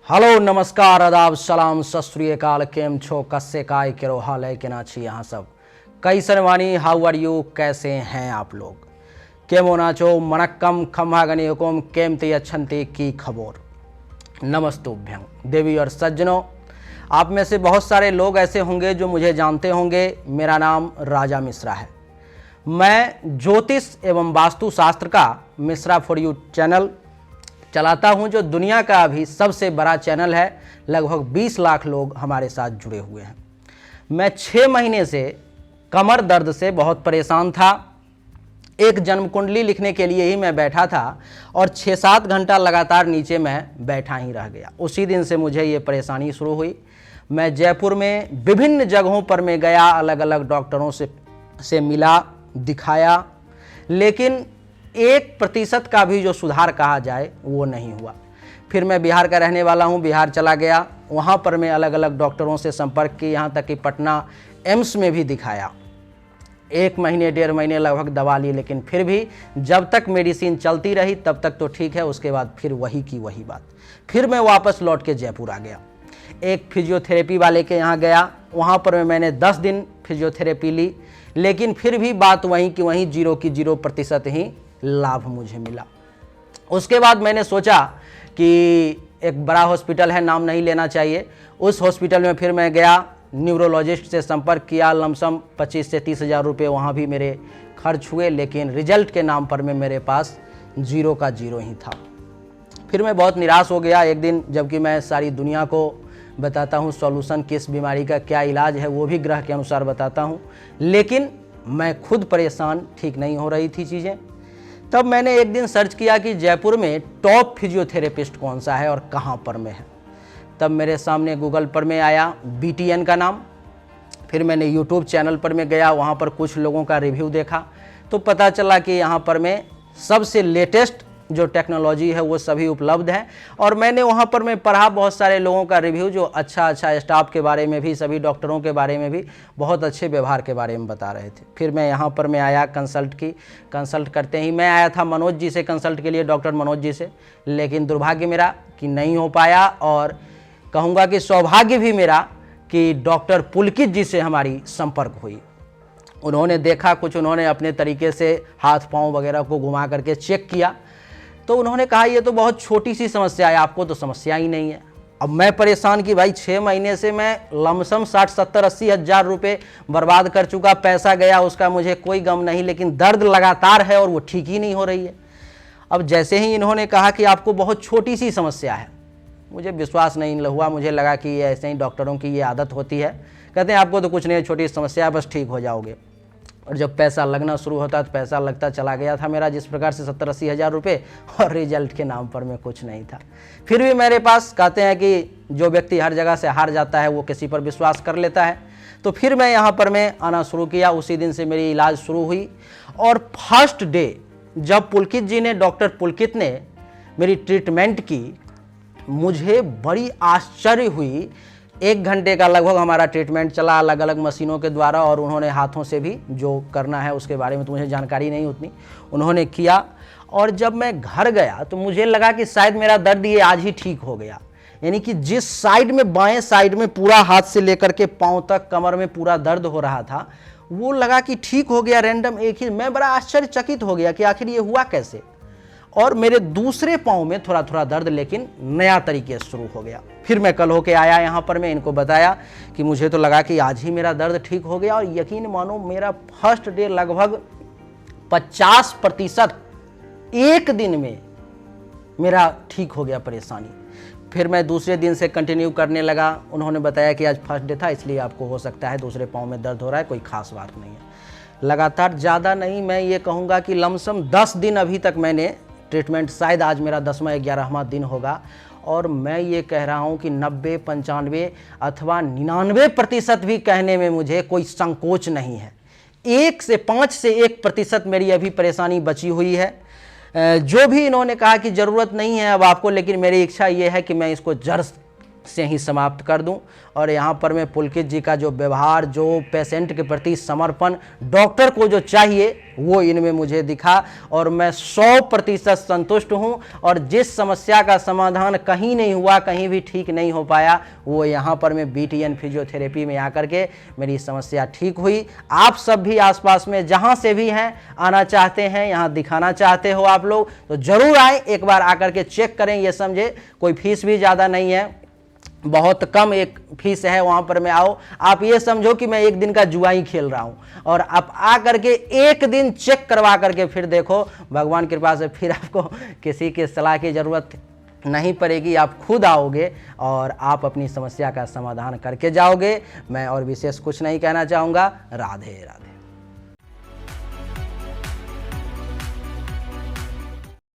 Hello, नमस्कार, आदाब, सलाम, सत श्री अकाल। केम छो, कस्से काय केरो हाल है, केना छी यहाँ सब। कई सरवानी, हाउ आर यू, कैसे हैं आप लोग। केम होना चो, मनक्कम, खम्हा गनी हुकुम, केम ती अच्छंती की खबर। नमस्तुभ्यं देवी और सज्जनों। आप में से बहुत सारे लोग ऐसे होंगे जो मुझे जानते होंगे। मेरा नाम राजा मिश्रा है। मैं ज्योतिष एवं वास्तुशास्त्र का मिश्रा फॉर यू चैनल चलाता हूं, जो दुनिया का अभी सबसे बड़ा चैनल है। लगभग 20 लाख लोग हमारे साथ जुड़े हुए हैं। मैं 6 महीने से कमर दर्द से बहुत परेशान था। एक जन्म कुंडली लिखने के लिए ही मैं बैठा था और 6-7 घंटा लगातार नीचे मैं बैठा ही रह गया। उसी दिन से मुझे ये परेशानी शुरू हुई। मैं जयपुर में विभिन्न जगहों पर मैं गया, अलग अलग डॉक्टरों से मिला, दिखाया, लेकिन 1% का भी जो सुधार कहा जाए वो नहीं हुआ। फिर मैं बिहार का रहने वाला हूँ, बिहार चला गया। वहाँ पर मैं अलग अलग डॉक्टरों से संपर्क किया, यहाँ तक कि पटना एम्स में भी दिखाया। 1 महीने 1.5 महीने लगभग दवा ली, लेकिन फिर भी जब तक मेडिसिन चलती रही तब तक तो ठीक है। उसके बाद फिर वही की वही बात। फिर मैं वापस लौट के जयपुर आ गया। एक फिजियोथेरेपी वाले के यहाँ गया, वहाँ पर मैंने 10 दिन फिजियोथेरेपी ली, लेकिन फिर भी बात वहीं की वहीं, 0 की 0% ही लाभ मुझे मिला। उसके बाद मैंने सोचा कि एक बड़ा हॉस्पिटल है, नाम नहीं लेना चाहिए, उस हॉस्पिटल में फिर मैं गया, न्यूरोलॉजिस्ट से संपर्क किया। लमसम 25 से 30 हज़ार रुपये वहाँ भी मेरे खर्च हुए, लेकिन रिजल्ट के नाम पर में मेरे पास 0 का 0 ही था। फिर मैं बहुत निराश हो गया एक दिन, जबकि मैं सारी दुनिया को बताता हूँ सॉल्यूशन, किस बीमारी का क्या इलाज है वो भी ग्रह के अनुसार बताता हूँ, लेकिन मैं खुद परेशान, ठीक नहीं हो रही थी चीज़ें। तब मैंने एक दिन सर्च किया कि जयपुर में टॉप फिजियोथेरेपिस्ट कौन सा है और कहाँ पर में है। तब मेरे सामने गूगल पर में आया BTN का नाम। फिर मैंने यूट्यूब चैनल पर में गया, वहाँ पर कुछ लोगों का रिव्यू देखा तो पता चला कि यहाँ पर में सबसे लेटेस्ट जो टेक्नोलॉजी है वो सभी उपलब्ध है। और मैंने वहाँ पर मैं पढ़ा बहुत सारे लोगों का रिव्यू, जो अच्छा स्टाफ के बारे में भी, सभी डॉक्टरों के बारे में भी, बहुत अच्छे व्यवहार के बारे में बता रहे थे। फिर मैं यहाँ पर मैं आया, कंसल्ट करते ही मैं आया था मनोज जी से कंसल्ट के लिए, डॉक्टर मनोज जी से, लेकिन दुर्भाग्य मेरा कि नहीं हो पाया। और कहूँगा कि सौभाग्य भी मेरा कि डॉक्टर पुलकित जी से हमारी संपर्क हुई। उन्होंने देखा, कुछ उन्होंने अपने तरीके से हाथ पाँव वगैरह को घुमा करके चेक किया, तो उन्होंने कहा ये तो बहुत छोटी सी समस्या है, आपको तो समस्या ही नहीं है। अब मैं परेशान कि भाई 6 महीने से मैं लमसम 60-70-80 हज़ार रुपये बर्बाद कर चुका, पैसा गया, उसका मुझे कोई गम नहीं, लेकिन दर्द लगातार है और वो ठीक ही नहीं हो रही है। अब जैसे ही इन्होंने कहा कि आपको बहुत छोटी सी समस्या है, मुझे विश्वास नहीं हुआ। मुझे लगा कि ये ऐसे ही डॉक्टरों की ये आदत होती है, कहते हैं आपको तो कुछ नहीं, छोटी समस्या है, बस ठीक हो जाओगे। और जब पैसा लगना शुरू होता तो पैसा लगता चला गया था मेरा जिस प्रकार से 70-80 हज़ार रुपये, और रिजल्ट के नाम पर में कुछ नहीं था। फिर भी मेरे पास, कहते हैं कि जो व्यक्ति हर जगह से हार जाता है वो किसी पर विश्वास कर लेता है। तो फिर मैं यहाँ पर मैं आना शुरू किया। उसी दिन से मेरी इलाज शुरू हुई। और फर्स्ट डे जब पुलकित जी ने, डॉक्टर पुलकित ने मेरी ट्रीटमेंट की, मुझे बड़ी आश्चर्य हुई। 1 घंटे का लगभग हमारा ट्रीटमेंट चला, अलग अलग मशीनों के द्वारा, और उन्होंने हाथों से भी जो करना है उसके बारे में तो मुझे जानकारी नहीं उतनी, उन्होंने किया। और जब मैं घर गया तो मुझे लगा कि शायद मेरा दर्द ये आज ही ठीक हो गया। यानी कि जिस साइड में, बाएं साइड में पूरा हाथ से लेकर के पाँव तक कमर में पूरा दर्द हो रहा था, वो लगा कि ठीक हो गया रैंडम एक ही। मैं बड़ा आश्चर्यचकित हो गया कि आखिर ये हुआ कैसे। और मेरे दूसरे पाँव में थोड़ा थोड़ा दर्द, लेकिन नया तरीके से शुरू हो गया। फिर मैं कल होके आया यहाँ पर, मैं इनको बताया कि मुझे तो लगा कि आज ही मेरा दर्द ठीक हो गया। और यकीन मानो मेरा फर्स्ट डे लगभग 50% एक दिन में मेरा ठीक हो गया परेशानी। फिर मैं दूसरे दिन से कंटिन्यू करने लगा। उन्होंने बताया कि आज फर्स्ट डे था इसलिए आपको हो सकता है दूसरे पाँव में दर्द हो रहा है, कोई खास बात नहीं है। लगातार ज़्यादा नहीं, मैं ये कहूँगा कि लमसम 10 दिन अभी तक मैंने ट्रीटमेंट, शायद आज मेरा 10वां 11वां दिन होगा। और मैं ये कह रहा हूँ कि 90, 95 अथवा 99% भी कहने में मुझे कोई संकोच नहीं है। 5 से 1% मेरी अभी परेशानी बची हुई है। जो भी इन्होंने कहा कि ज़रूरत नहीं है अब आपको, लेकिन मेरी इच्छा ये है कि मैं इसको जड़ से ही समाप्त कर दूं। और यहाँ पर मैं पुलकित जी का जो व्यवहार, जो पेशेंट के प्रति समर्पण डॉक्टर को जो चाहिए वो इनमें मुझे दिखा और मैं 100% संतुष्ट हूँ। और जिस समस्या का समाधान कहीं नहीं हुआ, कहीं भी ठीक नहीं हो पाया, वो यहाँ पर मैं BTN फिजियोथेरेपी में आकर के मेरी समस्या ठीक हुई। आप सब भी आसपास में जहाँ से भी हैं, आना चाहते हैं, यहाँ दिखाना चाहते हो आप लोग, तो ज़रूर आए, एक बार आकर के चेक करें। ये समझे कोई फीस भी ज़्यादा नहीं है, बहुत कम एक फीस है, वहाँ पर मैं आओ। आप ये समझो कि मैं एक दिन का जुआ ही खेल रहा हूँ, और आप आ करके एक दिन चेक करवा करके फिर देखो, भगवान कृपा से फिर आपको किसी के सलाह की ज़रूरत नहीं पड़ेगी। आप खुद आओगे और आप अपनी समस्या का समाधान करके जाओगे। मैं और विशेष कुछ नहीं कहना चाहूँगा। राधे राधे।